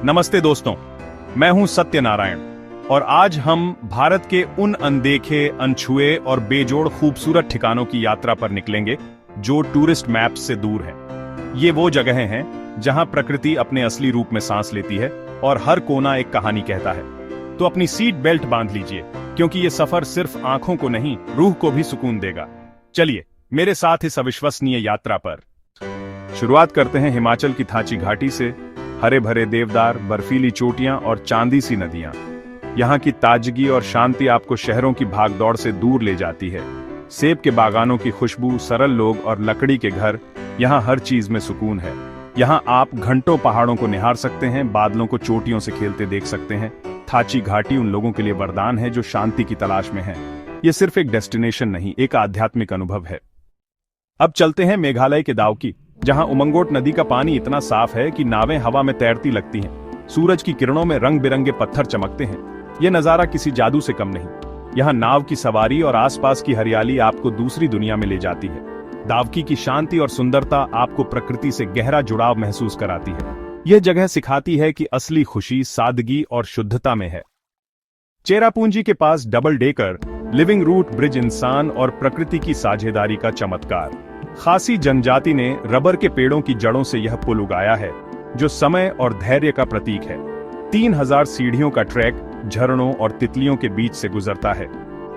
नमस्ते दोस्तों, मैं हूं सत्यनारायण और आज हम भारत के उन अनदेखे, अनछुए और बेजोड़ खूबसूरत ठिकानों की यात्रा पर निकलेंगे जो टूरिस्ट मैप से दूर हैं। ये वो जगहें हैं जहां प्रकृति अपने असली रूप में सांस लेती है और हर कोना एक कहानी कहता है। तो अपनी सीट बेल्ट बांध लीजिए, क्योंकि ये सफर सिर्फ आंखों को नहीं, रूह को भी सुकून देगा। चलिए मेरे साथ इस अविश्वसनीय यात्रा पर। शुरुआत करते हैं हिमाचल की थाची घाटी से। हरे भरे देवदार, बर्फीली चोटियां और चांदी सी नदियां। यहाँ की ताजगी और शांति आपको शहरों की भागदौड़ से दूर ले जाती है। सेब के बागानों की खुशबू, सरल लोग और लकड़ी के घर, यहाँ हर चीज में सुकून है। यहाँ आप घंटों पहाड़ों को निहार सकते हैं, बादलों को चोटियों से खेलते देख सकते हैं। थाची घाटी उन लोगों के लिए वरदान है जो शांति की तलाश में हैं। ये सिर्फ एक डेस्टिनेशन नहीं, एक आध्यात्मिक अनुभव है। अब चलते हैं मेघालय के दावकी, जहां उमंगोट नदी का पानी इतना साफ है कि नावें हवा में तैरती लगती हैं। सूरज की किरणों में रंग बिरंगे पत्थर चमकते हैं। यह नजारा किसी जादू से कम नहीं। यहाँ नाव की सवारी और आसपास की हरियाली आपको दूसरी दुनिया में ले जाती है। दावकी की शांति और सुंदरता आपको प्रकृति से गहरा जुड़ाव महसूस कराती है। यह जगह सिखाती है कि असली खुशी सादगी और शुद्धता में है। चेरापूंजी के पास double decker living root bridge इंसान और प्रकृति की साझेदारी का चमत्कार। खासी जनजाति ने रबर के पेड़ों की जड़ों से यह पुल उगाया है, जो समय और धैर्य का प्रतीक है। 3000 सीढ़ियों का ट्रैक झरनों और तितलियों के बीच से गुजरता है।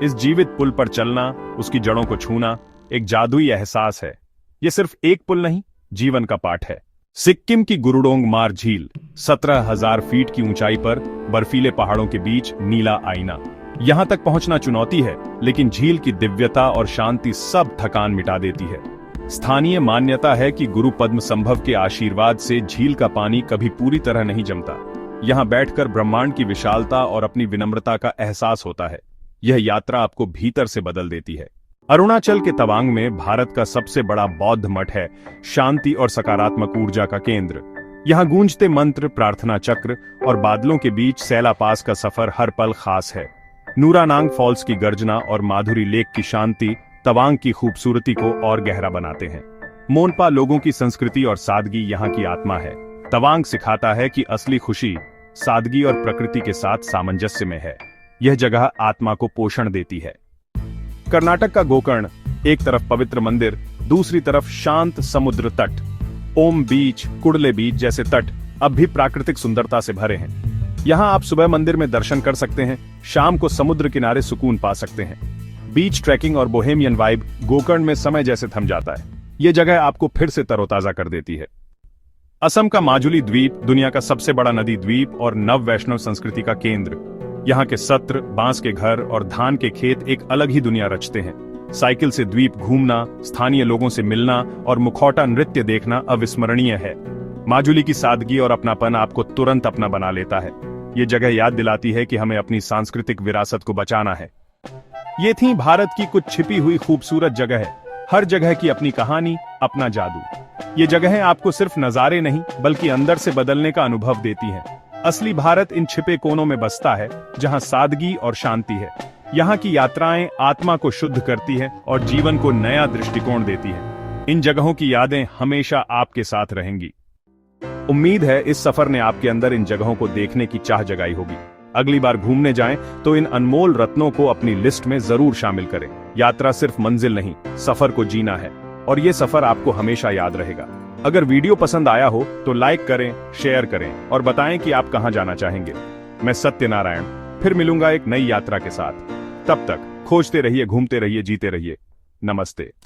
इस जीवित पुल पर चलना, उसकी जड़ों को छूना, एक जादुई एहसास है। यह सिर्फ एक पुल नहीं, जीवन का पाठ है। सिक्किम की गुरुडोंग मार झील, 17,000 फीट की ऊंचाई पर बर्फीले पहाड़ों के बीच नीला आईना। यहां तक पहुंचना चुनौती है, लेकिन झील की दिव्यता और शांति सब थकान मिटा देती है। स्थानीय मान्यता है कि गुरु पद्म संभव के आशीर्वाद से झील का पानी कभी पूरी तरह नहीं जमता। यहाँ बैठकर ब्रह्मांड की विशालता और अपनी विनम्रता का एहसास होता है। यह यात्रा आपको भीतर से बदल देती है। अरुणाचल के तवांग में भारत का सबसे बड़ा बौद्ध मठ है, शांति और सकारात्मक ऊर्जा का केंद्र। यहाँ गूंजते मंत्र, प्रार्थना चक्र और बादलों के बीच सैला पास का सफर हर पल खास है। नूरानांग फॉल्स की गर्जना और माधुरी लेक की शांति तवांग की खूबसूरती को और गहरा बनाते हैं। मोनपा लोगों की संस्कृति और सादगी यहाँ की आत्मा है। तवांग सिखाता है कि असली खुशी सादगी और प्रकृति के साथ सामंजस्य में है। यह जगह आत्मा को पोषण देती है। कर्नाटक का गोकर्ण, एक तरफ पवित्र मंदिर, दूसरी तरफ शांत समुद्र तट। ओम बीच, कुडले बीच जैसे तट अब भी प्राकृतिक सुंदरता से भरे हैं। यहाँ आप सुबह मंदिर में दर्शन कर सकते हैं, शाम को समुद्र किनारे सुकून पा सकते हैं। बीच ट्रैकिंग और बोहेमियन वाइब गोकर्ण में समय जैसे थम जाता है। यह जगह आपको फिर से तरोताजा कर देती है। असम का माजुली द्वीप, दुनिया का सबसे बड़ा नदी द्वीप और नव वैष्णव संस्कृति का केंद्र। यहाँ के सत्र, बांस के घर और धान के खेत एक अलग ही दुनिया रचते हैं। साइकिल से द्वीप घूमना, स्थानीय लोगों से मिलना और मुखौटा नृत्य देखना अविस्मरणीय है। माजुली की सादगी और अपनापन आपको तुरंत अपना बना लेता है। ये जगह याद दिलाती है कि हमें अपनी सांस्कृतिक विरासत को बचाना है। ये थी भारत की कुछ छिपी हुई खूबसूरत जगह। हर जगह की अपनी कहानी, अपना जादू। ये जगहें आपको सिर्फ नजारे नहीं, बल्कि अंदर से बदलने का अनुभव देती हैं। असली भारत इन छिपे कोनों में बसता है, जहां सादगी और शांति है। यहाँ की यात्राएं आत्मा को शुद्ध करती है और जीवन को नया दृष्टिकोण देती है। इन जगहों की यादें हमेशा आपके साथ रहेंगी। उम्मीद है इस सफर ने आपके अंदर इन जगहों को देखने की चाह जगाई होगी। अगली बार घूमने जाएं तो इन अनमोल रत्नों को अपनी लिस्ट में जरूर शामिल करें। यात्रा सिर्फ मंजिल नहीं, सफर को जीना है, और ये सफर आपको हमेशा याद रहेगा। अगर वीडियो पसंद आया हो तो लाइक करें, शेयर करें और बताएं कि आप कहां जाना चाहेंगे। मैं सत्यनारायण फिर मिलूंगा एक नई यात्रा के साथ। तब तक खोजते रहिए, घूमते रहिए, जीते रहिए। नमस्ते।